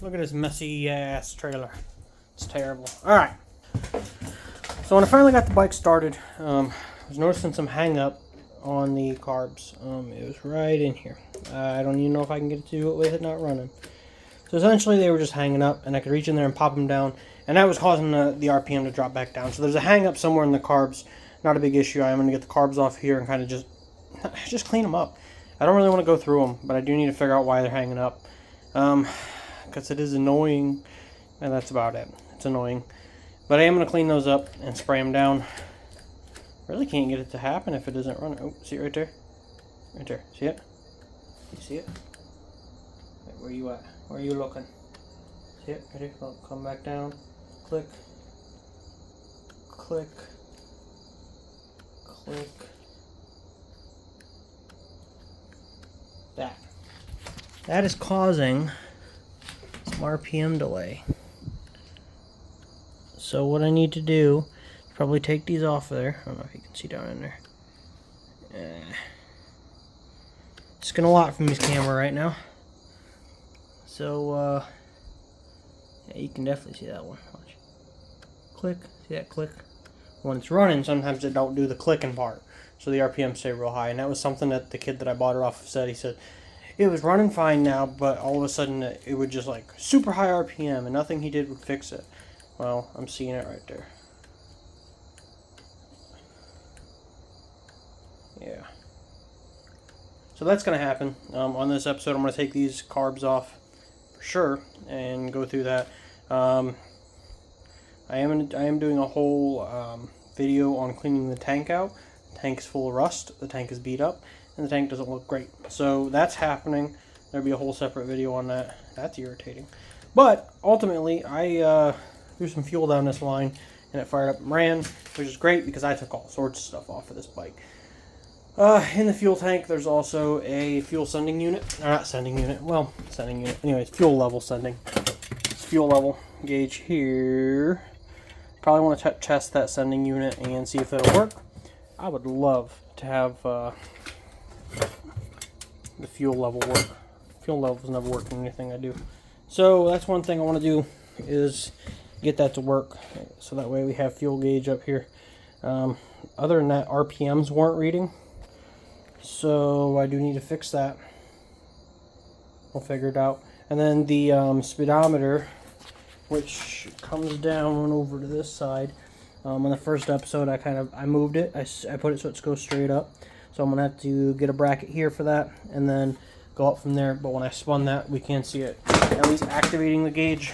Look at this messy ass trailer. It's terrible. Alright. So when I finally got the bike started, I was noticing some hang up on the carbs. It was right in here. I don't even know if I can get it to it with it not running. So essentially they were just hanging up, and I could reach in there and pop them down, and that was causing the RPM to drop back down. So there's a hang up somewhere in the carbs. Not a big issue. I'm going to get the carbs off here and kind of just clean them up. I don't really want to go through them, but I do need to figure out why they're hanging up. Because it is annoying, and that's about it. It's annoying. But I am going to clean those up and spray them down. Really can't get it to happen if it isn't running. Oh, see it right there? Right there. See it? You see it? Where you at? Where are you looking? See it? Right here? Oh, come back down. Click. Click. Click. That is causing some RPM delay. So what I need to do is probably take these off of there. I don't know if you can see down in there. It's getting a lot from this camera right now. So yeah, you can definitely see that one. Watch. Click. See that click? When it's running, sometimes it don't do the clicking part. So the RPM stay real high. And that was something that the kid that I bought it off of said. He said, it was running fine now, but all of a sudden it would just like super high RPM, and nothing he did would fix it. Well, I'm seeing it right there. Yeah. So that's going to happen. On this episode, I'm going to take these carbs off for sure and go through that. I am doing a whole video on cleaning the tank out. The tank is full of rust. The tank is beat up. And the tank doesn't look great. So that's happening. There'll be a whole separate video on that. That's irritating. But ultimately, I threw some fuel down this line, and it fired up and ran, which is great because I took all sorts of stuff off of this bike. In the fuel tank, there's also a fuel sending unit. Or not sending unit. Well, sending unit. Anyways, fuel level sending. It's fuel level gauge here. Probably want to test that sending unit and see if it'll work. I would love to have the fuel level work. Fuel levels never work in anything I do. So that's one thing I want to do is get that to work. So that way we have fuel gauge up here. Other than that, RPMs weren't reading. So I do need to fix that. We'll figure it out. And then the speedometer, which comes down over to this side. On the first episode, I moved it. I put it so it goes straight up. So I'm going to have to get a bracket here for that and then go up from there. But when I spun that, we can see it at least activating the gauge,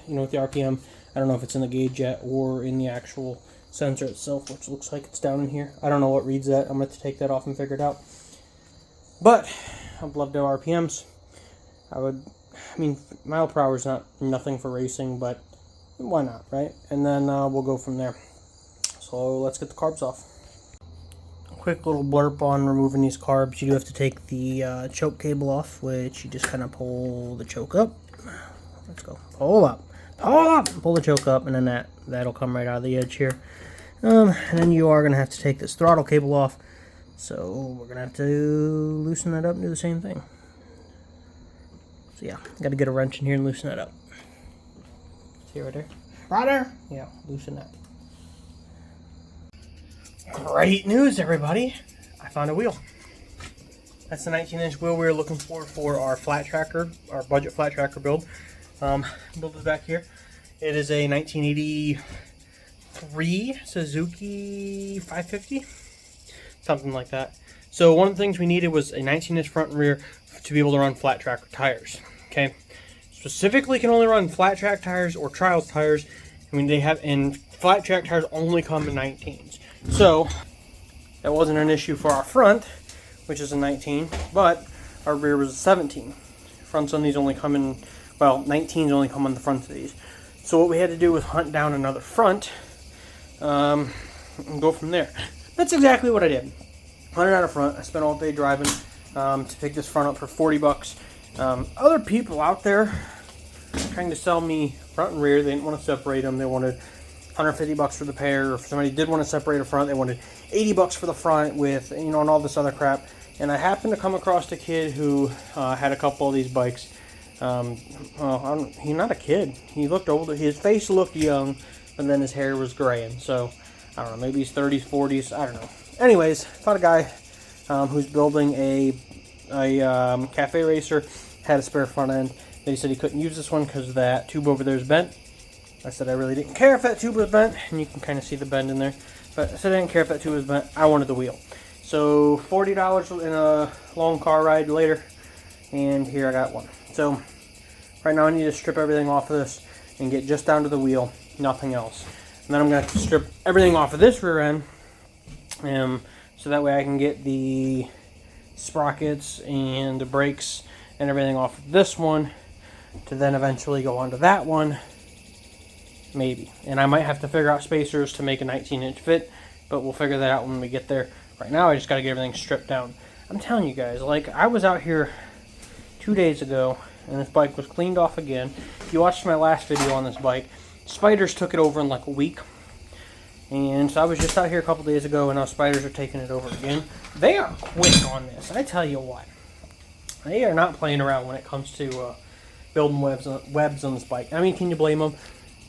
you know, with the RPM. I don't know if it's in the gauge yet or in the actual sensor itself, which looks like it's down in here. I don't know what reads that. I'm going to have to take that off and figure it out. But I'd love to have RPMs. I mean, mile per hour is not nothing for racing, but why not, right? And then we'll go from there. So let's get the carbs off. Quick little blurb on removing these carbs. You do have to take the choke cable off, which you just kind of pull the choke up. Let's go. Pull up. Pull up. Pull the choke up, and then that'll come right out of the edge here. And then you are going to have to take this throttle cable off. So we're going to have to loosen that up and do the same thing. So yeah, got to get a wrench in here and loosen that up. See right there? Right there? Yeah, loosen that. Great news, everybody. I found a wheel. That's the 19-inch wheel we were looking for our Flattracker, our budget Flattracker build. Build is back here. It is a 1983 Suzuki 550, something like that. So one of the things we needed was a 19-inch front and rear to be able to run Flattracker tires. Okay, specifically can only run Flattrack tires or trials tires. I mean, and Flattrack tires only come in 19s. So that wasn't an issue for our front, which is a 19, but our rear was a 17. Fronts on these only come in, well, 19s only come on the front of these. So what we had to do was hunt down another front and go from there. That's exactly what I did. Hunted out a front. I spent all day driving to pick this front up for 40 bucks. Other people out there trying to sell me front and rear, they didn't want to separate them. They wanted 150 bucks for the pair. Or if somebody did want to separate a front, they wanted 80 bucks for the front with, you know, and all this other crap. And I happened to come across a kid who had a couple of these bikes. Well, he's not a kid. He looked older. His face looked young, but then his hair was graying. So, I don't know. Maybe he's 30s, 40s. I don't know. Anyways, found a guy who's building a cafe racer. Had a spare front end. He said he couldn't use this one because that tube over there is bent. I said I really didn't care if that tube was bent, and you can kind of see the bend in there. But I said I didn't care if that tube was bent. I wanted the wheel. So $40 in a long car ride later, and here I got one. So right now I need to strip everything off of this and get just down to the wheel, nothing else. And then I'm going to strip everything off of this rear end, so that way I can get the sprockets and the brakes and everything off of this one, to then eventually go onto that one, maybe. And I might have to figure out spacers to make a 19-inch fit, but we'll figure that out when we get there. Right now I just got to get everything stripped down. I'm telling you guys, like, I was out here 2 days ago, and this bike was cleaned off again. If you watched my last video on this bike, spiders took it over in like a week. And so I was just out here a couple days ago, and now spiders are taking it over again. They are quick on this, I tell you what. They are not playing around when it comes to building webs on this bike. I mean, can you blame them?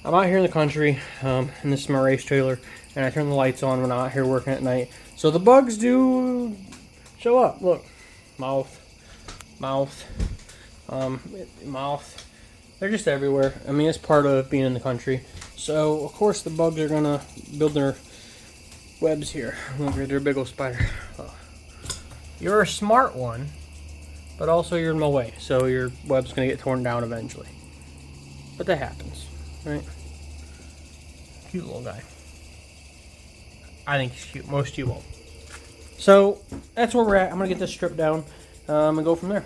I'm out here in the country, and this is my race trailer, and I turn the lights on when I'm out here working at night. So the bugs do show up. Look, mouth. They're just everywhere. I mean, it's part of being in the country. So, of course, the bugs are going to build their webs here. Look at their big old spider. Oh. You're a smart one, but also you're in my way. So your web's going to get torn down eventually. But that happens, right? Cute little guy. I think he's cute. Most of you won't. So, that's where we're at. I'm going to get this stripped down and go from there.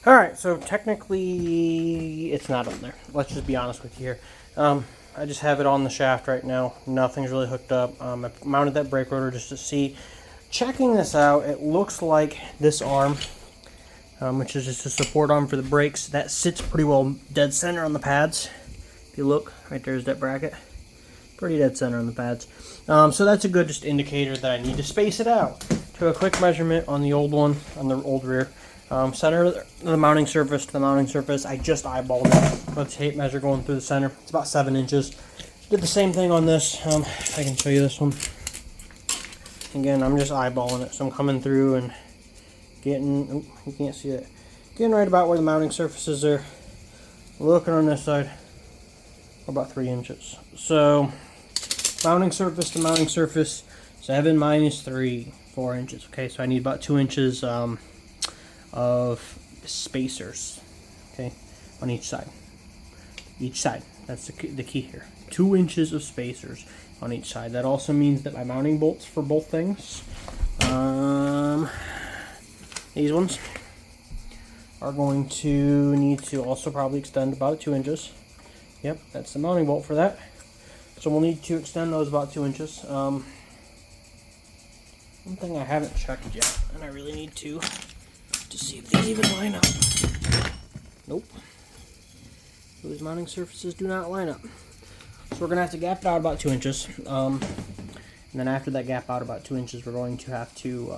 Alright, so technically it's not on there. Let's just be honest with you here. I just have it on the shaft right now. Nothing's really hooked up. I mounted that brake rotor just to see. Checking this out, it looks like this arm, which is just a support arm for the brakes, that sits pretty well dead center on the pads. If you look, right there's that bracket. Pretty dead center on the pads. So that's a good just indicator that I need to space it out. To a quick measurement on the old one, on the old rear. Center of the mounting surface to the mounting surface, I just eyeballed it. Let's tape measure going through the center. It's about 7 inches. Did the same thing on this. I can show you this one. Again, I'm just eyeballing it. So I'm coming through and getting, oh, you can't see it. Getting right about where the mounting surfaces are. Looking on this side, about 3 inches. So mounting surface to mounting surface, 7 minus 3, 4 inches. Okay, so I need about 2 inches of spacers, okay, on each side. That's the key here. 2 inches of spacers on each side. That also means that my mounting bolts for both things, these ones, are going to need to also probably extend about 2 inches. Yep, that's the mounting bolt for that. So we'll need to extend those about 2 inches. One thing I haven't checked yet, and I really need to see if these even line up. Nope. Those mounting surfaces do not line up. So we're going to have to gap it out about 2 inches. And then after that gap out about 2 inches, we're going to have to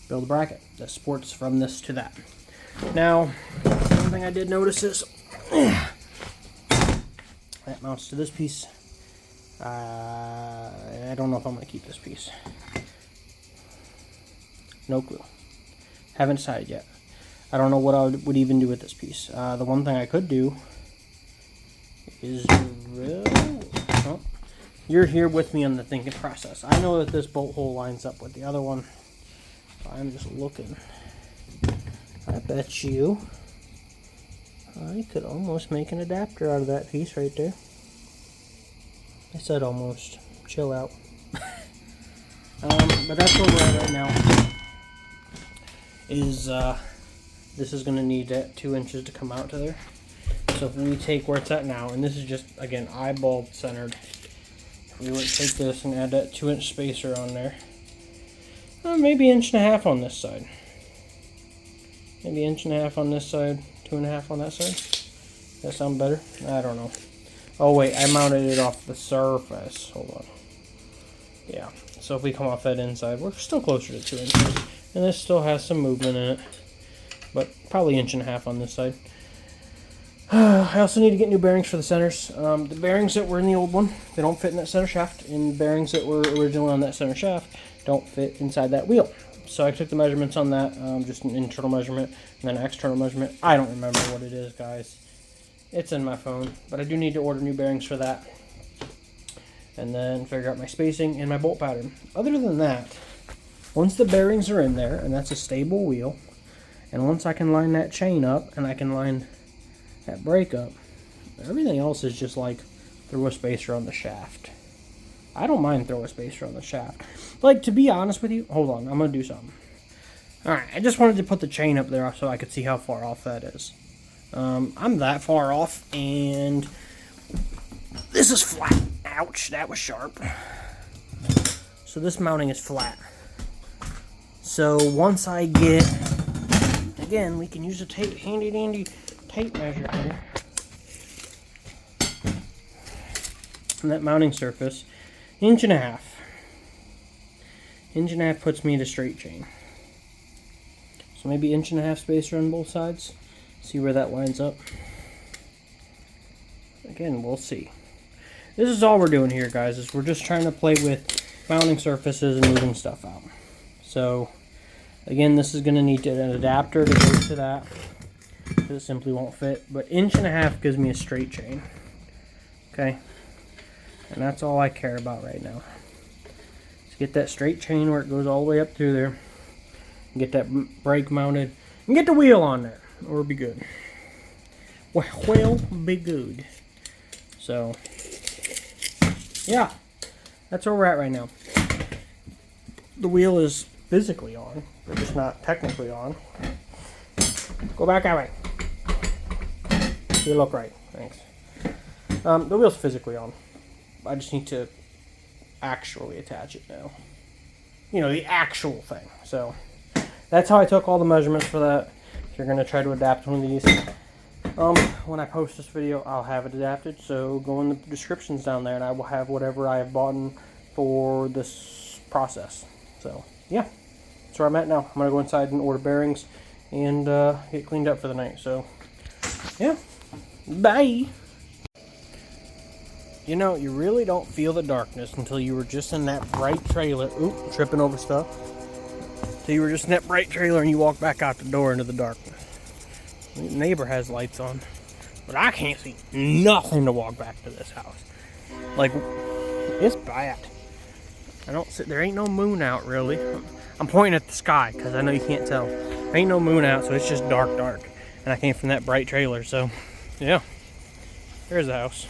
build a bracket that supports from this to that. Now, one thing I did notice is that mounts to this piece. I don't know if I'm going to keep this piece. No clue. Haven't decided yet. I don't know what I would even do with this piece. The one thing I could do is, well, you're here with me on the thinking process. I know that this bolt hole lines up with the other one. I'm just looking. I bet you I could almost make an adapter out of that piece right there. I said almost. Chill out. But that's where we're at right now. Is this is going to need that 2 inches to come out to there. So if we take where it's at now, and this is just, again, eyeball centered. If we were to take this and add that 2-inch spacer on there, maybe 1.5 inches on this side. Maybe 1.5 inches on this side, 2.5 inches on that side. That sound better? I don't know. Oh wait, I mounted it off the surface. Hold on. Yeah. So if we come off that inside, we're still closer to 2 inches. And this still has some movement in it. But probably 1.5 on this side. I also need to get new bearings for the centers. The bearings that were in the old one, they don't fit in that center shaft, and the bearings that were originally on that center shaft don't fit inside that wheel. So I took the measurements on that, just an internal measurement and then an external measurement. I don't remember what it is, guys. It's in my phone, but I do need to order new bearings for that. And then figure out my spacing and my bolt pattern. Other than that, once the bearings are in there, and that's a stable wheel, and once I can line that chain up and I can line that brake up, everything else is just like throw a spacer on the shaft. I don't mind throw a spacer on the shaft. Like, to be honest with you, hold on, I'm going to do something. Alright, I just wanted to put the chain up there so I could see how far off that is. I'm that far off, and this is flat. Ouch, that was sharp. So this mounting is flat. So once I get, again, we can use a handy dandy tape measure here. And that mounting surface, 1.5 inches. 1.5 puts me at a straight chain. So maybe 1.5 spacer on both sides. See where that lines up. Again, we'll see. This is all we're doing here, guys, is we're just trying to play with mounting surfaces and moving stuff out. So, again, this is going to need an adapter to go to that, because it simply won't fit. But 1.5 gives me a straight chain. Okay? And that's all I care about right now. Just get that straight chain where it goes all the way up through there. And get that brake mounted. And get the wheel on there. Or be good. Well, be good. So, yeah, that's where we're at right now. The wheel is physically on, but just not technically on. Go back that way. You look right. Thanks. The wheel's physically on. I just need to actually attach it now. You know, the actual thing. So, that's how I took all the measurements for that. If you're going to try to adapt one of these, when I post this video, I'll have it adapted, so go in the descriptions down there and I will have whatever I have bought for this process. So, yeah, that's where I'm at now. I'm going to go inside and order bearings and get cleaned up for the night. So, yeah, bye! You know, you really don't feel the darkness until you were just in that bright trailer. Oop, tripping over stuff. Until you were just in that bright trailer and you walk back out the door into the darkness. The neighbor has lights on, but I can't see nothing to walk back to this house. Like, it's bad. There ain't no moon out, really. I'm pointing at the sky, because I know you can't tell. There ain't no moon out, so it's just dark. And I came from that bright trailer, so, yeah. There's the house.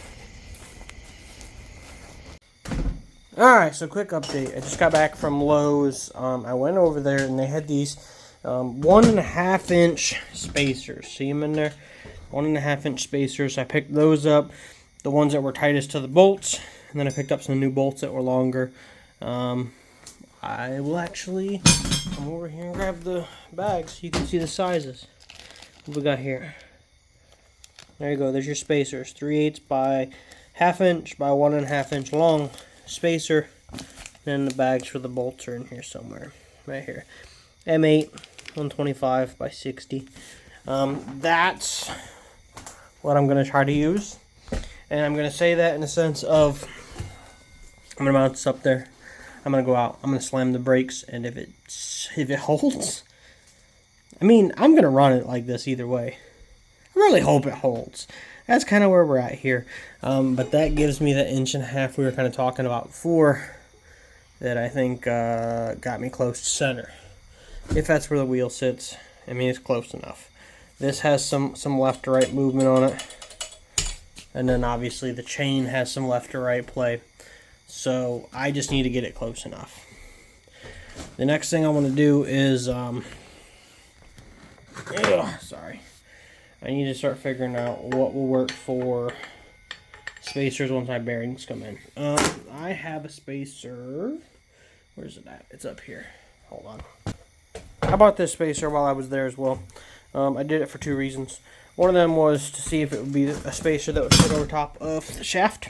Alright, so quick update. I just got back from Lowe's. I went over there, and they had these 1.5 inch spacers. See them in there? 1.5 inch spacers. I picked those up, the ones that were tightest to the bolts, and then I picked up some new bolts that were longer. I will actually come over here and grab the bags so you can see the sizes. What we got here? There you go. There's your spacers. 3/8 by 1/2 inch by 1.5 inch long spacer. Then the bags for the bolts are in here somewhere. Right here. M8 125 by 60. That's what I'm going to try to use. And I'm going to say that in the sense of I'm going to mount this up there. I'm going to go out. I'm going to slam the brakes. And if it holds, I mean, I'm going to run it like this either way. I really hope it holds. That's kind of where we're at here. But that gives me the 1.5 we were kind of talking about before that I think got me close to center. If that's where the wheel sits, I mean, it's close enough. This has some left to right movement on it. And then obviously the chain has some left to right play. So I just need to get it close enough. The next thing I want to do is, sorry. I need to start figuring out what will work for spacers once my bearings come in. I have a spacer. Where's it at? It's up here. Hold on. I bought this spacer while I was there as well. I did it for 2 reasons. One of them was to see if it would be a spacer that would fit over top of the shaft.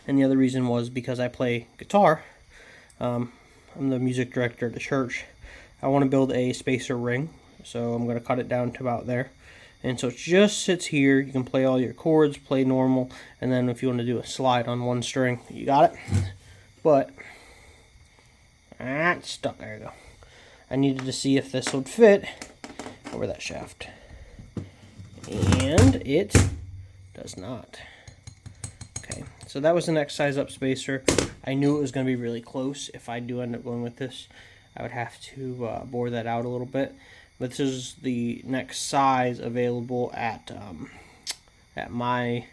And the other reason was because I play guitar. I'm the music director at the church. I want to build a spacer ring So I'm going to cut it down to about there. And so it just sits here. You can play all your chords, play normal, and then if you want to do a slide on one string, you got it. But it's stuck. There you go. I needed to see if this would fit over that shaft. And it does not. Okay, so that was the next size up spacer. I knew it was going to be really close. If I do end up going with this, I would have to bore that out a little bit. But this is the next size available at my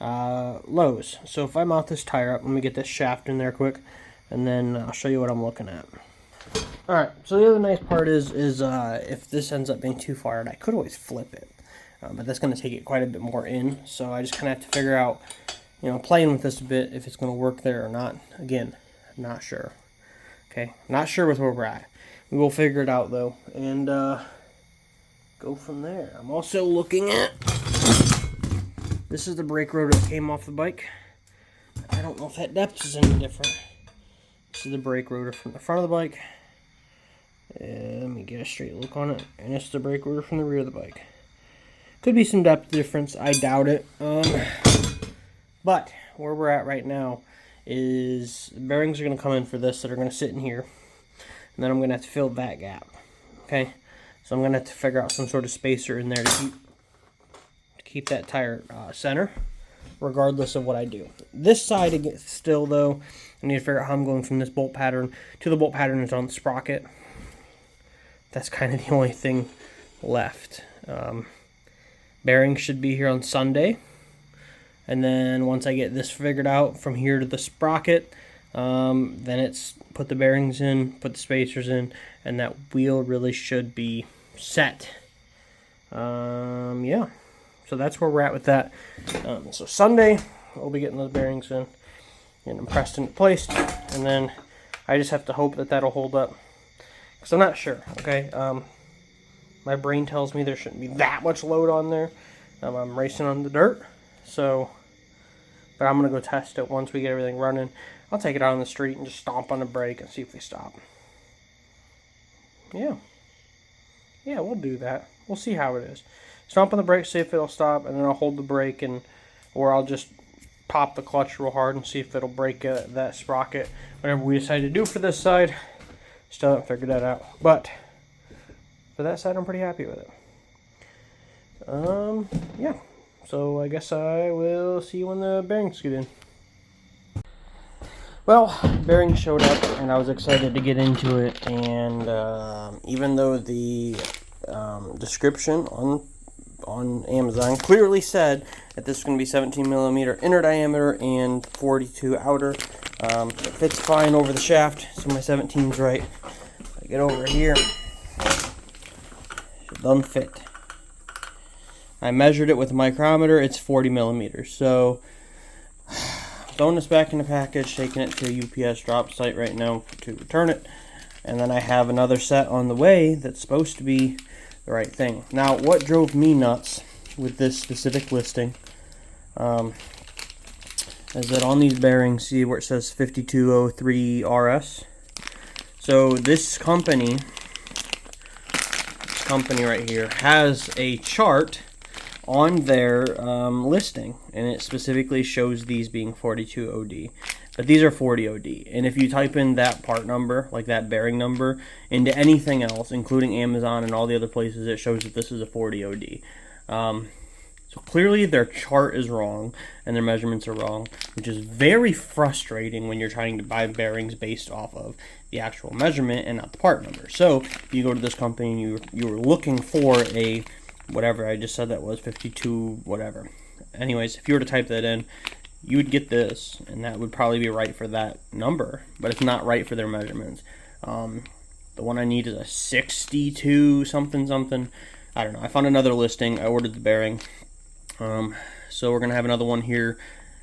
Lowe's. So if I mount this tire up, let me get this shaft in there quick, and then I'll show you what I'm looking at. Alright, so the other nice part is if this ends up being too far, and I could always flip it. But that's going to take it quite a bit more in, so I just kind of have to figure out, you know, playing with this a bit, if it's going to work there or not. Again, I'm not sure. Okay, not sure with where we're at. We will figure it out, though, and go from there. I'm also looking at, this is the brake rotor that came off the bike. I don't know if that depth is any different. This is the brake rotor from the front of the bike. Let me get a straight look on it. And it's the brake rotor from the rear of the bike. Could be some depth difference. I doubt it. But where we're at right now is the bearings are going to come in for this that are going to sit in here. And then I'm going to have to fill that gap. Okay? So I'm going to have to figure out some sort of spacer in there to keep that tire center, regardless of what I do. This side, still though, I need to figure out how I'm going from this bolt pattern to the bolt pattern that's on the sprocket. That's kind of the only thing left. Bearings should be here on Sunday. And then once I get this figured out from here to the sprocket, then it's put the bearings in, put the spacers in, and that wheel really should be set. Yeah. So that's where we're at with that. So Sunday, we'll be getting those bearings in, getting them pressed into place, and then I just have to hope that that'll hold up. Because I'm not sure, okay? My brain tells me there shouldn't be that much load on there. I'm racing on the dirt, so, but I'm going to go test it once we get everything running. I'll take it out on the street and just stomp on the brake and see if they stop. Yeah, we'll do that. We'll see how it is. Stomp on the brake, see if it'll stop, and then I'll hold the brake, and or I'll just pop the clutch real hard and see if it'll break that sprocket. Whatever we decide to do for this side, still haven't figured that out. But for that side, I'm pretty happy with it. Yeah. So I guess I will see you when the bearings get in. Well, bearings showed up, and I was excited to get into it. And even though the description on Amazon clearly said that this is going to be 17 millimeter inner diameter and 42 outer, it fits fine over the shaft, so my 17's right. I get over here, it doesn't fit. I measured it with a micrometer, it's 40 millimeters. So, throwing this back in the package, taking it to a UPS drop site right now to return it. And then I have another set on the way that's supposed to be the right thing. Now, what drove me nuts with this specific listing is that on these bearings, see where it says 5203 RS? So this company right here has a chart on their listing, and it specifically shows these being 42 OD, but these are 40 OD. And if you type in that part number, like that bearing number, into anything else, including Amazon and all the other places, it shows that this is a 40 OD. So clearly their chart is wrong and their measurements are wrong, which is very frustrating when you're trying to buy bearings based off of the actual measurement and not the part number. So if you go to this company and you were looking for a whatever I just said that was 52 whatever. Anyways, if you were to type that in, you would get this, and that would probably be right for that number, but it's not right for their measurements. The one I need is a 62 something something. I don't know. I found another listing. I ordered the bearing. So we're gonna have another one here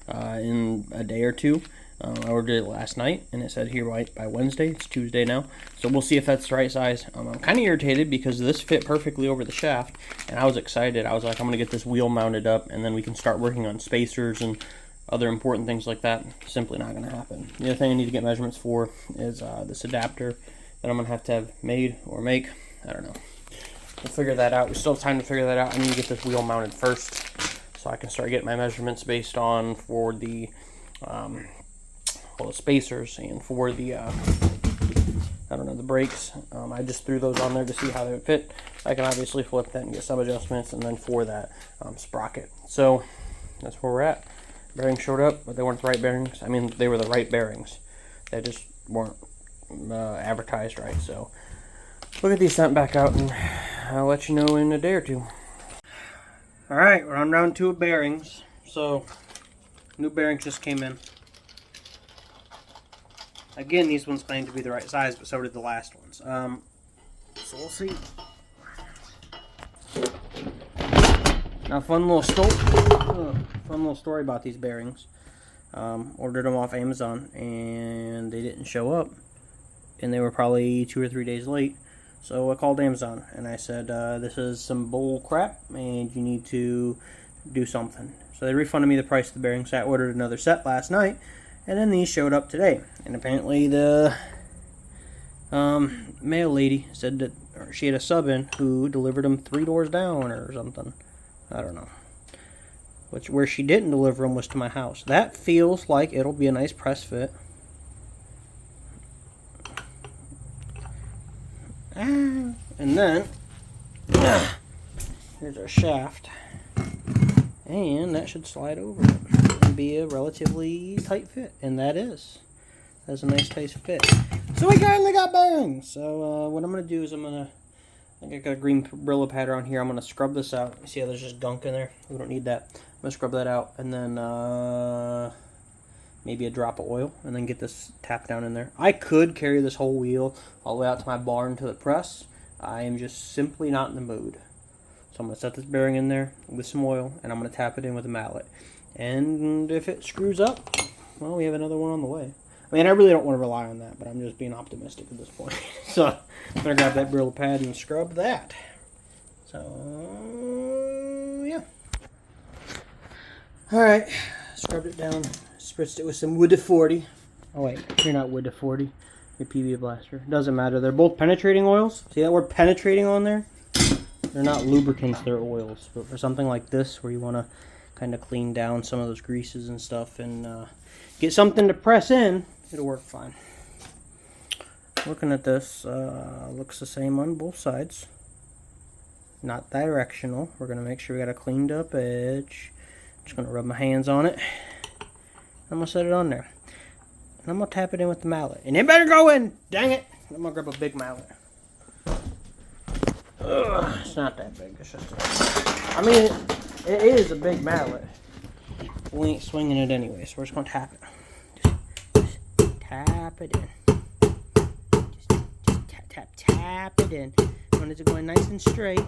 in a day or two. I ordered it last night, and it said here by Wednesday. It's Tuesday now, so we'll see if that's the right size. I'm kind of irritated because this fit perfectly over the shaft, and I was excited. I was like, I'm going to get this wheel mounted up, and then we can start working on spacers and other important things like that. Simply not going to happen. The other thing I need to get measurements for is this adapter that I'm going to have made or make. I don't know. we'll figure that out. We still have time to figure that out. I need to get this wheel mounted first, so I can start getting my measurements based on for the the spacers and for the I don't know, the brakes. I just threw those on there to see how they would fit. I can obviously flip that and get some adjustments, and then for that sprocket. So that's where we're at. Bearings showed up, but they weren't the right bearings. I mean, they were the right bearings. They just weren't advertised right. So we'll get these sent back out, and I'll let you know in a day or two. All right, we're on round 2 of bearings. So new bearings just came in. Again, these ones claim to be the right size, but so did the last ones. So we'll see. Now, fun little story about these bearings. Ordered them off Amazon, and they didn't show up, and they were probably 2 or 3 days late. So I called Amazon, and I said, "This is some bull crap, and you need to do something." So they refunded me the price of the bearings. I ordered another set last night. And then these showed up today, and apparently the mail lady said that she had a sub in who delivered them 3 doors down or something. I don't know. Where she didn't deliver them was to my house. That feels like it'll be a nice press fit. And then here's our shaft, and that should slide over it. Be a relatively tight fit, and that's a nice tight fit. So we finally got bearings. So what I'm gonna do is I think I got a green Brillo pad around here. I'm gonna scrub this out. You see how there's just gunk in there? We don't need that. I'm gonna scrub that out, and then maybe a drop of oil, and then get this tapped down in there. I could carry this whole wheel all the way out to my barn to the press. I am just simply not in the mood. So I'm gonna set this bearing in there with some oil, and I'm gonna tap it in with a mallet. And if it screws up, well, we have another one on the way. I mean, I really don't want to rely on that, but I'm just being optimistic at this point. So I'm going to grab that Brillo pad and scrub that. So, yeah. Alright, scrubbed it down, spritzed it with some Wood to 40. Oh wait, you're not Wood to 40. You're PB Blaster. Doesn't matter. They're both penetrating oils. See that word penetrating on there? They're not lubricants, they're oils. But for something like this, where you want to kind of clean down some of those greases and stuff and get something to press in, it'll work fine. Looking at this, looks the same on both sides. Not directional. We're going to make sure we got a cleaned up edge. Just going to rub my hands on it. I'm going to set it on there. And I'm going to tap it in with the mallet. And it better go in! Dang it! I'm going to grab a big mallet. Ugh, it's not that big. It's just I mean, it is a big mallet. We ain't swinging it anyway, so we're just going to tap it. Just tap it in. Just tap it in. When it's going nice and straight,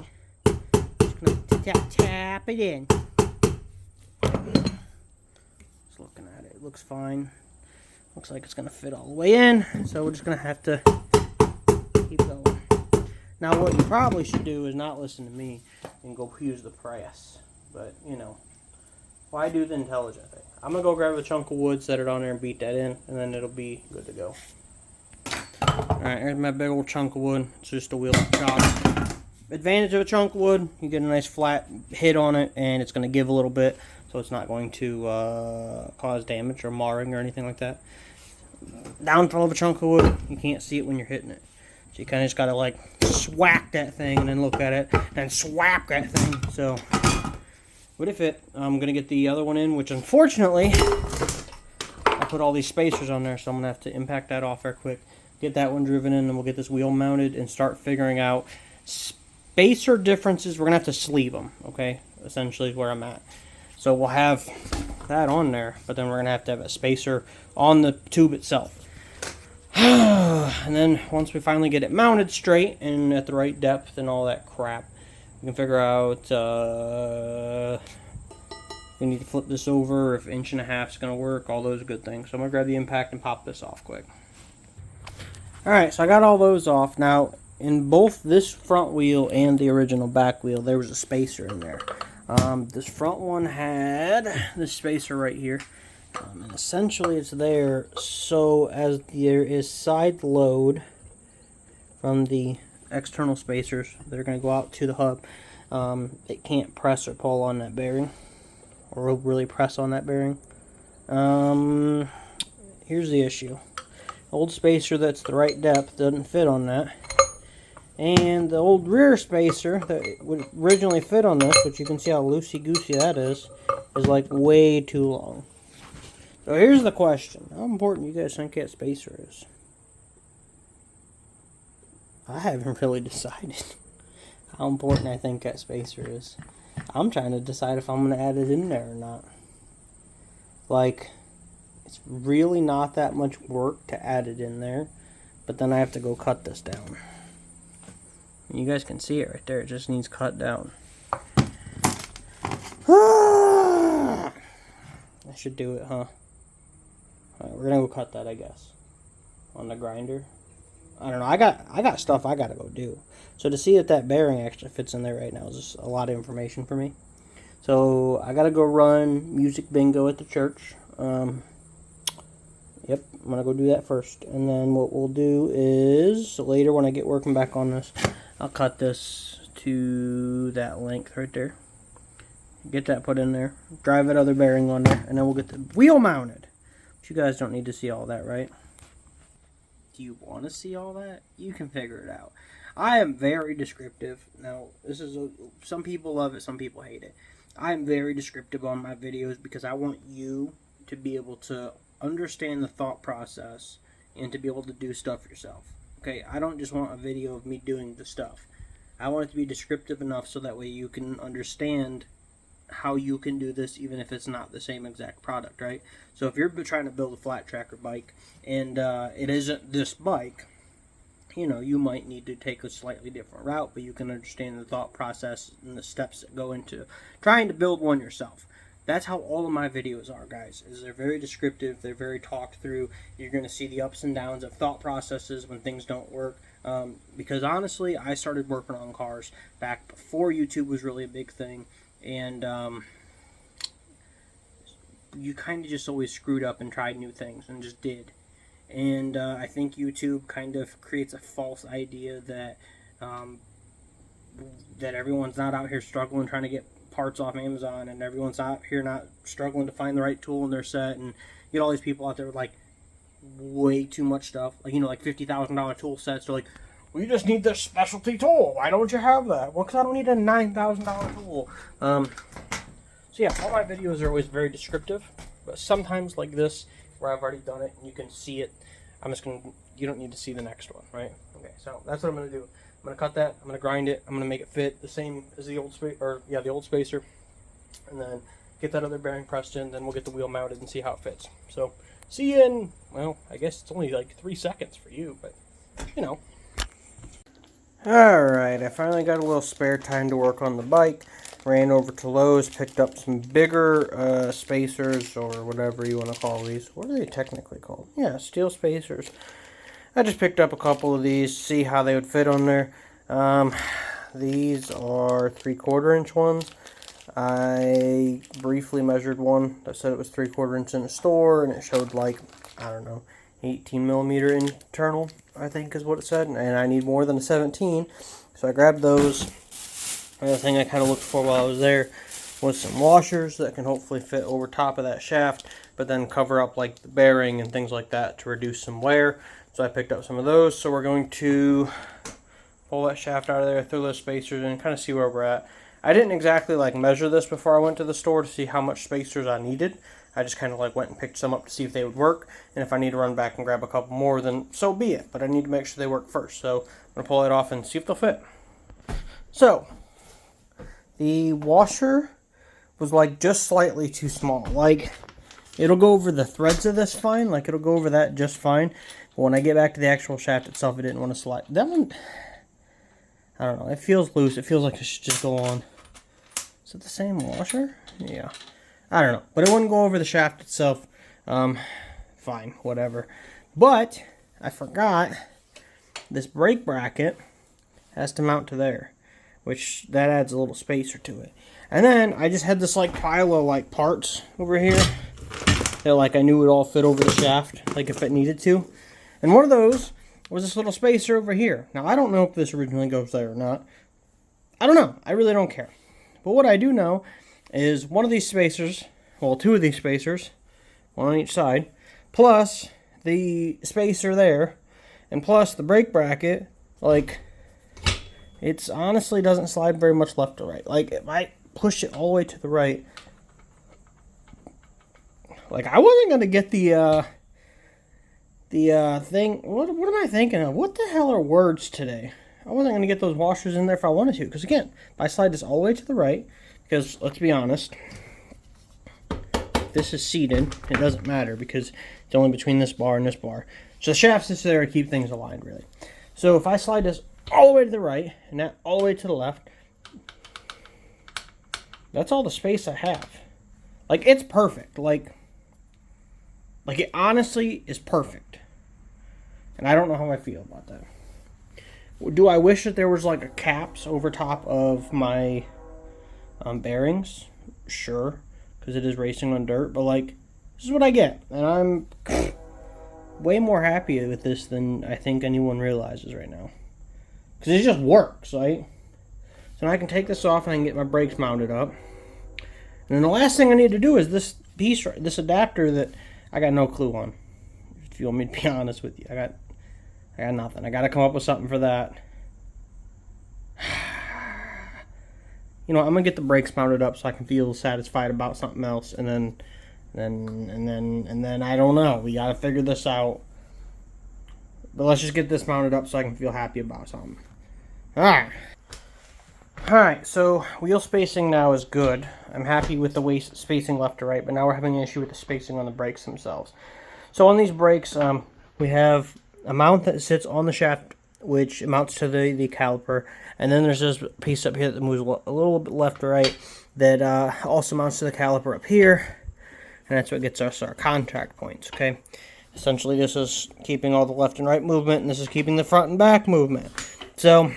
just going to tap it in. Just looking at it, it looks fine. Looks like it's going to fit all the way in, so we're just going to have to keep going. Now, what you probably should do is not listen to me and go use the press. But, you know, why do the intelligent thing? I'm going to go grab a chunk of wood, set it on there, and beat that in, and then it'll be good to go. Alright, here's my big old chunk of wood. It's just a wheel chop. Advantage of a chunk of wood, you get a nice flat hit on it, and it's going to give a little bit, so it's not going to cause damage or marring or anything like that. Downfall of a chunk of wood, you can't see it when you're hitting it. So you kind of just got to, like, swack that thing and then look at it, and swap that thing. So, would it fit? I'm going to get the other one in, which unfortunately, I put all these spacers on there, so I'm going to have to impact that off real quick. Get that one driven in, and we'll get this wheel mounted and start figuring out spacer differences. We're going to have to sleeve them, okay? Essentially is where I'm at. So we'll have that on there, but then we're going to have a spacer on the tube itself. And then once we finally get it mounted straight and at the right depth and all that crap, we can figure out if we need to flip this over, if 1.5 inches is going to work, all those good things. So I'm going to grab the impact and pop this off quick. Alright, so I got all those off. Now, in both this front wheel and the original back wheel, there was a spacer in there. This front one had this spacer right here. And essentially it's there so as there is side load from the external spacers that are going to go out to the hub. It can't press or pull on that bearing, or really press on that bearing. Here's the issue. Old spacer that's the right depth doesn't fit on that. And the old rear spacer that would originally fit on this, which you can see how loosey-goosey that is like way too long. So here's the question. How important do you guys think that spacer is? I haven't really decided how important I think that spacer is. I'm trying to decide if I'm going to add it in there or not. Like, it's really not that much work to add it in there, but then I have to go cut this down. You guys can see it right there. It just needs cut down. I should do it, huh? Alright, we're gonna go cut that, I guess, on the grinder. I don't know. I got stuff I gotta go do. So to see that bearing actually fits in there right now is just a lot of information for me. So I gotta go run music bingo at the church. Yep, I'm gonna go do that first, and then what we'll do is later when I get working back on this, I'll cut this to that length right there. Get that put in there. Drive that other bearing on there, and then we'll get the wheel mounted. But you guys don't need to see all that, right? Do you want to see all that? You can figure it out. I am very descriptive. Now, this is some people love it, some people hate it. I am very descriptive on my videos because I want you to be able to understand the thought process and to be able to do stuff yourself. Okay, I don't just want a video of me doing the stuff. I want it to be descriptive enough so that way you can understand how you can do this even if it's not the same exact product, right? So if you're trying to build a flat tracker bike and it isn't this bike, you know, you might need to take a slightly different route, but you can understand the thought process and the steps that go into trying to build one yourself. That's how all of my videos are, guys. Is they're very descriptive, they're very talked through. You're going to see the ups and downs of thought processes when things don't work. Because honestly, I started working on cars back before YouTube was really a big thing. And you kind of just always screwed up and tried new things and just did. And I think YouTube kind of creates a false idea that that everyone's not out here struggling trying to get parts off Amazon, and everyone's out here not struggling to find the right tool in their set, and you get all these people out there with like way too much stuff, like, you know, like $50,000 tool sets. They're like, we just need this specialty tool. Why don't you have that? Well, because I don't need a $9,000 tool. So yeah, all my videos are always very descriptive, but sometimes like this, where I've already done it and you can see it, you don't need to see the next one, right? Okay, so that's what I'm gonna do. I'm gonna cut that. I'm gonna grind it. I'm gonna make it fit the same as the old the old spacer, and then get that other bearing pressed in. Then we'll get the wheel mounted and see how it fits. So see you in, well, I guess it's only like 3 seconds for you, but you know. All right, I finally got a little spare time to work on the bike. Ran over to Lowe's, picked up some bigger spacers, or whatever you want to call these. What are they technically called? Yeah, steel spacers. I just picked up a couple of these to see how they would fit on there. These are 3/4 inch ones. I briefly measured one that said it was 3/4 inch in the store, and it showed like, I don't know, 18 millimeter internal, I think is what it said, and I need more than a 17, so I grabbed those. Another thing I kind of looked for while I was there was some washers that can hopefully fit over top of that shaft, but then cover up like the bearing and things like that to reduce some wear. So I picked up some of those. So we're going to pull that shaft out of there, throw those spacers in, and kind of see where we're at. I didn't exactly like measure this before I went to the store to see how much spacers I needed. I just kind of like went and picked some up to see if they would work, and if I need to run back and grab a couple more, then so be it. But I need to make sure they work first. So I'm gonna pull it off and see if they'll fit. So the washer was like just slightly too small. Like, it'll go over the threads of this fine, like it'll go over that just fine. But when I get back to the actual shaft itself, it didn't want to slide. That one, I don't know, it feels loose. It feels like it should just go on. Is it the same washer? Yeah. I don't know. But it wouldn't go over the shaft itself. Fine, whatever. But I forgot this brake bracket has to mount to there, which that adds a little spacer to it. And then I just had this like pile of like parts over here that like I knew would all fit over the shaft, like if it needed to. And one of those was this little spacer over here. Now, I don't know if this originally goes there or not. I don't know. I really don't care. But what I do know is one of these spacers, well, two of these spacers, one on each side, plus the spacer there, and plus the brake bracket, like, it's honestly doesn't slide very much left to right. Like, if I push it all the way to the right, like, I wasn't going to get the thing, what am I thinking of? What the hell are words today? I wasn't going to get those washers in there if I wanted to, because again, if I slide this all the way to the right, because, let's be honest, this is seated, it doesn't matter, because it's only between this bar and this bar. So the shaft's just there to keep things aligned, really. So if I slide this all the way to the right, and that all the way to the left, that's all the space I have. Like, it's perfect. Like it honestly is perfect. And I don't know how I feel about that. Do I wish that there was like a caps over top of my bearings? Sure, because it is racing on dirt. But like, this is what I get, and I'm way more happy with this than I think anyone realizes right now. Because it just works, right? So now I can take this off and I can get my brakes mounted up. And then the last thing I need to do is this piece, this adapter that I got no clue on. If you want me to be honest with you, I got nothing. I got to come up with something for that. You know, I'm gonna get the brakes mounted up so I can feel satisfied about something else, and then I don't know. We got to figure this out. But let's just get this mounted up so I can feel happy about something. All right. So wheel spacing now is good. I'm happy with the waist spacing left to right, but now we're having an issue with the spacing on the brakes themselves. So on these brakes, we have a mount that sits on the shaft, which amounts to the caliper, and then there's this piece up here that moves a little bit left to right that also mounts to the caliper up here, and that's what gets us our contact points. Okay, essentially this is keeping all the left and right movement, and this is keeping the front and back movement. So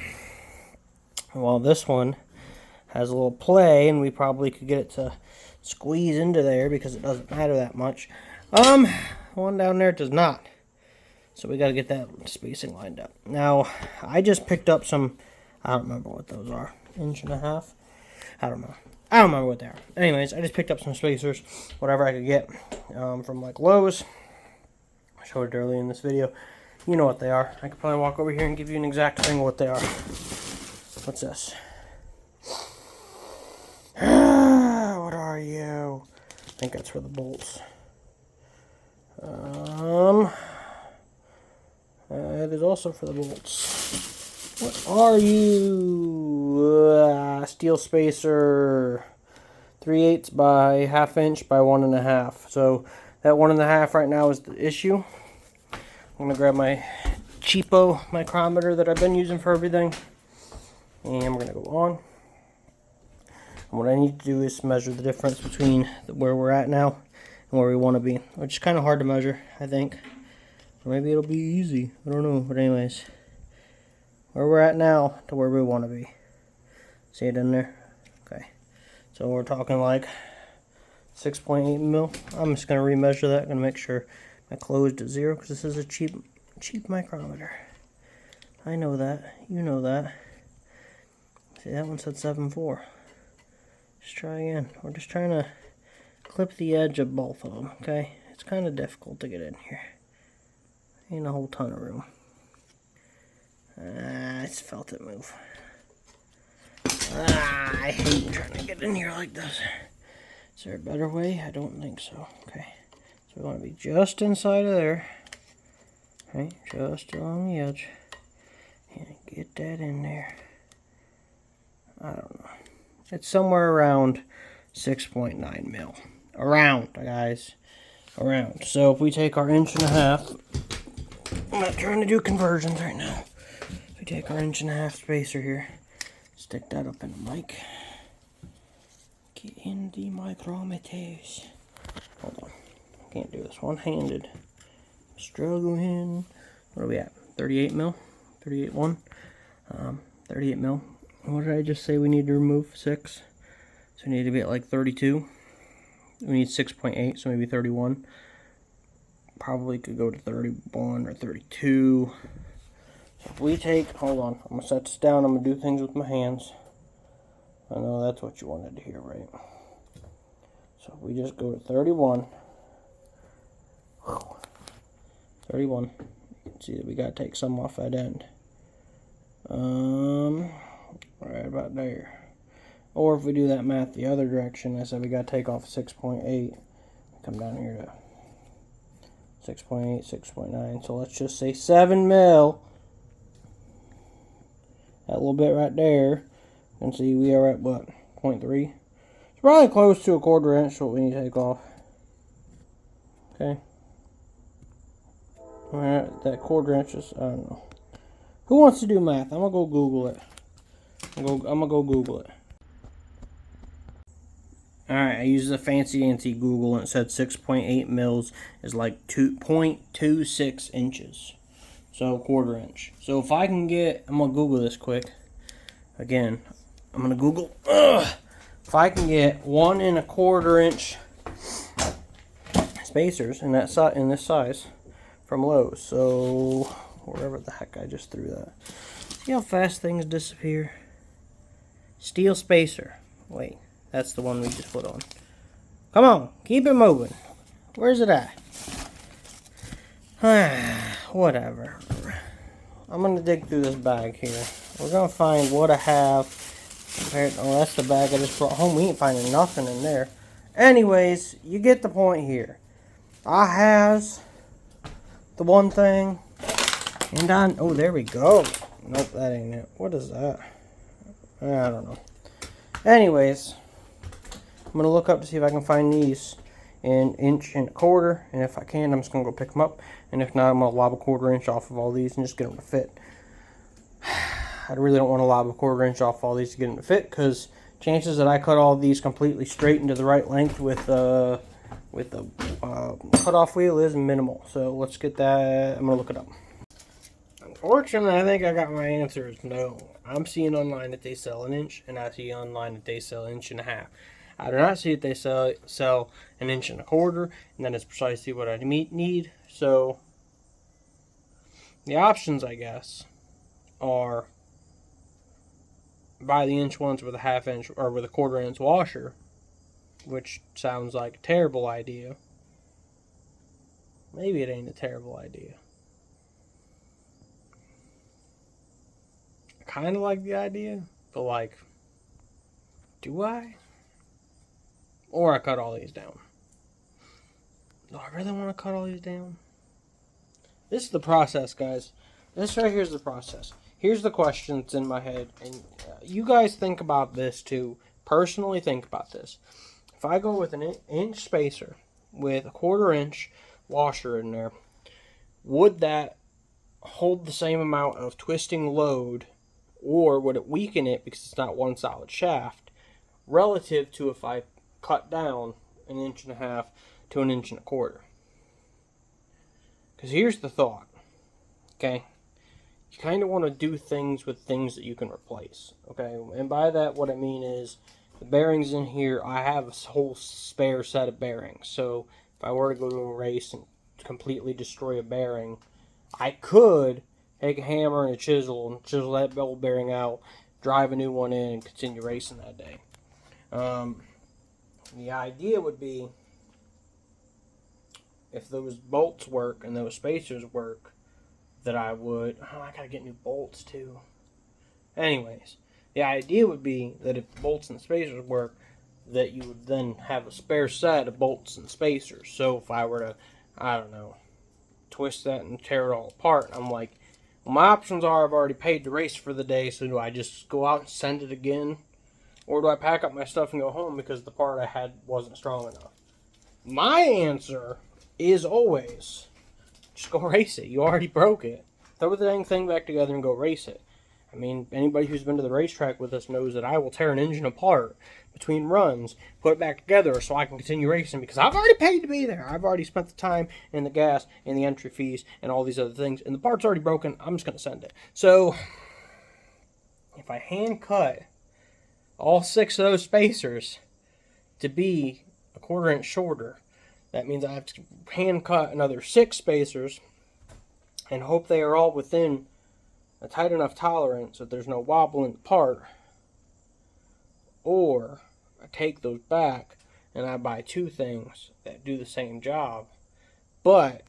while this one has a little play, and we probably could get it to squeeze into there because it doesn't matter that much, one down there does not. So we got to get that spacing lined up. Now, I just picked up some, I don't remember what those are, 1.5 inches? I don't know. I don't remember what they are. Anyways, I just picked up some spacers, whatever I could get from like Lowe's. I showed it earlier in this video. You know what they are. I could probably walk over here and give you an exact thing of what they are. What's this? What are you? I think that's for the bolts. It is also for the bolts. What are you? Steel spacer. 3/8 by 1/2 inch by 1.5. So that 1.5 right now is the issue. I'm gonna grab my cheapo micrometer that I've been using for everything, and we're gonna go on. And what I need to do is measure the difference between where we're at now and where we want to be, which is kind of hard to measure, I think. Or maybe it'll be easy. I don't know. But anyways, where we're at now to where we want to be. See it in there? Okay. So we're talking like 6.8 mil. I'm just going to remeasure that. I'm going to make sure I closed at 0 because this is a cheap micrometer. I know that. You know that. See, that one said 7.4. Let's try again. We're just trying to clip the edge of both of them, okay? It's kind of difficult to get in here. Ain't a whole ton of room. I just felt it move. I hate trying to get in here like this. Is there a better way? I don't think so. Okay. So we want to be just inside of there. Right? Just along the edge. And get that in there. I don't know. It's somewhere around 6.9 mil. Around, guys. Around. So if we take our 1.5 inch, I'm not trying to do conversions right now. If we take our 1.5 inch spacer here, stick that up in the mic. Get in the micrometers. Hold on. I can't do this one-handed. Struggling. What are we at? 38 mil? 38.1? 38 mil. What did I just say we need to remove? 6. So we need to be at like 32. We need 6.8, so maybe 31. Probably could go to 31 or 32. If we take, hold on, I'm going to set this down. I'm going to do things with my hands. I know that's what you wanted to hear, right? So if we just go to 31. 31. You can see that we got to take some off that end. Right about there. Or if we do that math the other direction, I said we got to take off 6.8. Come down here to 6.8, 6.9. So let's just say 7 mil. That little bit right there. You can see we are at what? 0.3. It's probably close to a 1/4 inch what we need to take off. Okay. Alright, that 1/4 inch is, I don't know. Who wants to do math? I'm going to go Google it. I'm going to go Google it. Alright, I used a fancy Google and it said 6.8 mils is like 2.26 inches. So 1/4 inch. So if I can get, I'm going to Google this quick. Again, I'm going to Google. If I can get 1 1/4 inch spacers in this size from Lowe's. So wherever the heck I just threw that. See how fast things disappear? Steel spacer. Wait. That's the one we just put on. Come on, keep it moving. Where's it at? Whatever. I'm going to dig through this bag here. We're going to find what I have. Oh, that's the bag I just brought home. We ain't finding nothing in there. Anyways, you get the point here. I has the one thing. And oh, there we go. Nope, that ain't it. What is that? I don't know. Anyways, I'm going to look up to see if I can find these in 1 1/4 inch. And if I can, I'm just going to go pick them up. And if not, I'm going to lob a 1/4 inch off of all these and just get them to fit. I really don't want to lob a 1/4 inch off all these to get them to fit, because chances that I cut all these completely straight into the right length with the cutoff wheel is minimal. So let's get that. I'm going to look it up. Unfortunately, I think I got my answers. No. I'm seeing online that they sell 1 inch, and I see online that they sell 1 1/2 inch. I do not see that they sell 1 1/4 inch, and that is precisely what I need. So the options, I guess, are buy the inch ones with a 1/2 inch or with a 1/4 inch washer, which sounds like a terrible idea. Maybe it ain't a terrible idea. I kind of like the idea, but like, do I? Or I cut all these down. Do I really want to cut all these down? This is the process, guys. This right here is the process. Here's the question that's in my head. And you guys think about this too. Personally think about this. If I go with an inch spacer with a 1/4 inch washer in there, would that hold the same amount of twisting load, or would it weaken it because it's not one solid shaft, relative to if I cut down 1 1/2 inch to 1 1/4 inch? Because here's the thought, okay? You kind of want to do things with things that you can replace, okay? And by that, what I mean is, the bearings in here, I have a whole spare set of bearings. So if I were to go to a race and completely destroy a bearing, I could take a hammer and a chisel and chisel that old bearing out, drive a new one in, and continue racing that day. The idea would be, if those bolts work and those spacers work, that I would... Oh, I gotta get new bolts too. Anyways, the idea would be that if the bolts and spacers work, that you would then have a spare set of bolts and spacers. So if I were to, I don't know, twist that and tear it all apart, I'm like, well, my options are, I've already paid the race for the day, so do I just go out and send it again? Or do I pack up my stuff and go home because the part I had wasn't strong enough? My answer is always, just go race it. You already broke it. Throw the dang thing back together and go race it. I mean, anybody who's been to the racetrack with us knows that I will tear an engine apart between runs, put it back together so I can continue racing, because I've already paid to be there. I've already spent the time and the gas and the entry fees and all these other things, and the part's already broken. I'm just going to send it. So if I hand cut all 6 of those spacers to be a 1/4 inch shorter, that means I have to hand cut another 6 spacers and hope they are all within a tight enough tolerance that there's no wobble in the part, or I take those back and I buy two things that do the same job, but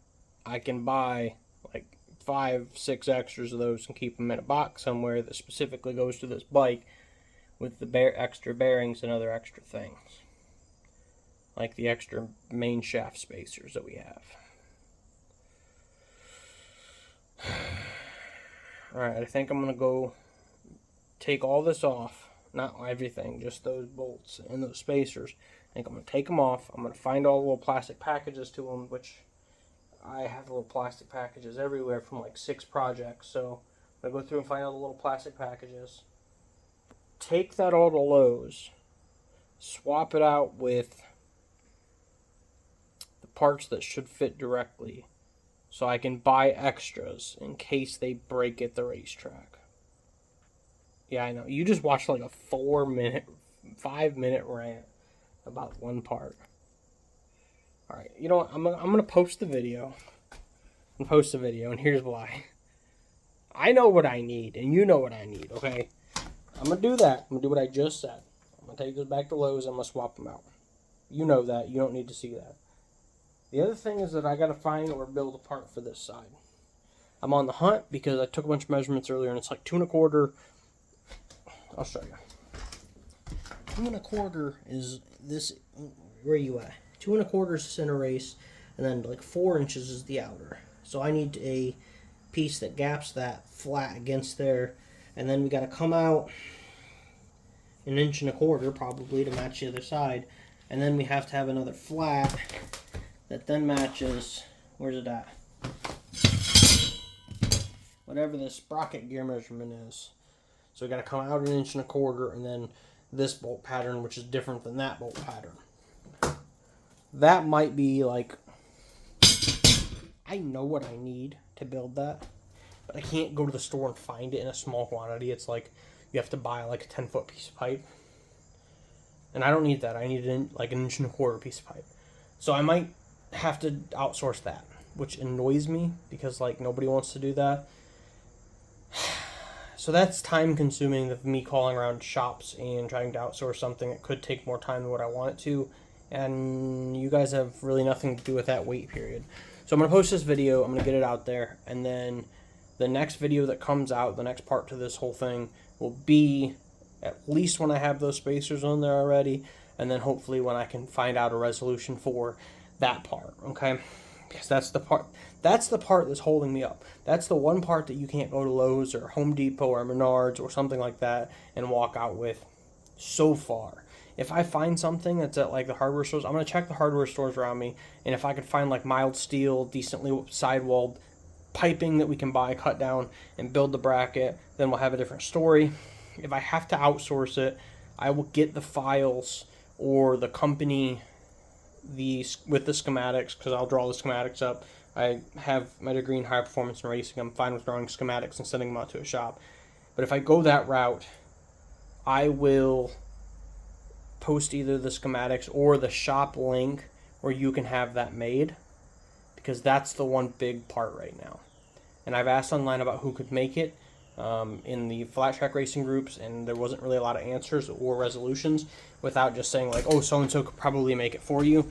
I can buy like 5-6 extras of those and keep them in a box somewhere that specifically goes to this bike with the extra bearings and other extra things, like the extra main shaft spacers that we have. Alright, I think I'm going to go take all this off. Not everything, just those bolts and those spacers. I think I'm going to take them off. I'm going to find all the little plastic packages to them, which I have little plastic packages everywhere from like 6 projects. So I'm going to go through and find all the little plastic packages. Take that all to Lowe's. Swap it out with the parts that should fit directly, so I can buy extras in case they break at the racetrack. Yeah, I know. You just watched like a 5-minute rant about one part. Alright, you know what? I'm gonna post the video. And here's why. I know what I need, and you know what I need, okay? I'm gonna do that. I'm gonna do what I just said. I'm gonna take this back to Lowe's. I'm gonna swap them out. You know that. You don't need to see that. The other thing is that I gotta find or build a part for this side. I'm on the hunt because I took a bunch of measurements earlier, and it's like 2 1/4. I'll show you. 2 1/4 is this. Where are you at? 2 1/4 is the center race, and then like 4 inches is the outer. So I need a piece that gaps that flat against there, and then we got to come out 1 1/4 probably to match the other side, and then we have to have another flat that then matches. Where's it at? Whatever the sprocket gear measurement is. So we got to come out 1 1/4, and then this bolt pattern, which is different than that bolt pattern. That might be like, I know what I need to build that, but I can't go to the store and find it in a small quantity. It's like you have to buy like a 10-foot piece of pipe, and I don't need that. I need like 1 1/4 piece of pipe. So I might have to outsource that, which annoys me because like nobody wants to do that. So that's time consuming of me calling around shops and trying to outsource something that could take more time than what I want it to. And you guys have really nothing to do with that wait period. So I'm going to post this video, I'm going to get it out there, and then the next video that comes out, the next part to this whole thing, will be at least when I have those spacers on there already, and then hopefully when I can find out a resolution for that part, okay? Because that's the part that's holding me up. That's the one part that you can't go to Lowe's or Home Depot or Menards or something like that and walk out with so far. If I find something that's at like the hardware stores, I'm going to check the hardware stores around me, and if I could find like mild steel, decently sidewalled piping that we can buy, cut down, and build the bracket, then we'll have a different story. If I have to outsource it, I will get the files or the company with the schematics, because I'll draw the schematics up. I have my degree in high performance and racing. I'm fine with drawing schematics and sending them out to a shop. But if I go that route, I will post either the schematics or the shop link where you can have that made, because that's the one big part right now. And I've asked online about who could make it in the Flattrack racing groups, and there wasn't really a lot of answers or resolutions without just saying like, oh, so-and-so could probably make it for you.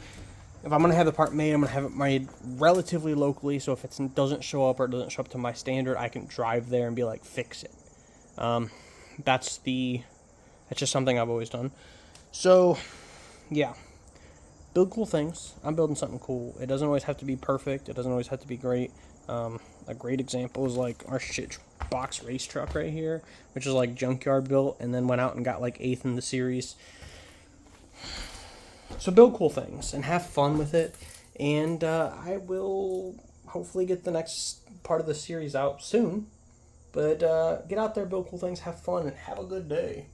If I'm going to have the part made, I'm going to have it made relatively locally, so if it doesn't show up or it doesn't show up to my standard, I can drive there and be like, fix it. That's just something I've always done. So, yeah. Build cool things. I'm building something cool. It doesn't always have to be perfect. It doesn't always have to be great. A great example is like our shit box race truck right here, which is like junkyard built and then went out and got like 8th in the series. So build cool things and have fun with it. And I will hopefully get the next part of the series out soon. But get out there, build cool things, have fun, and have a good day.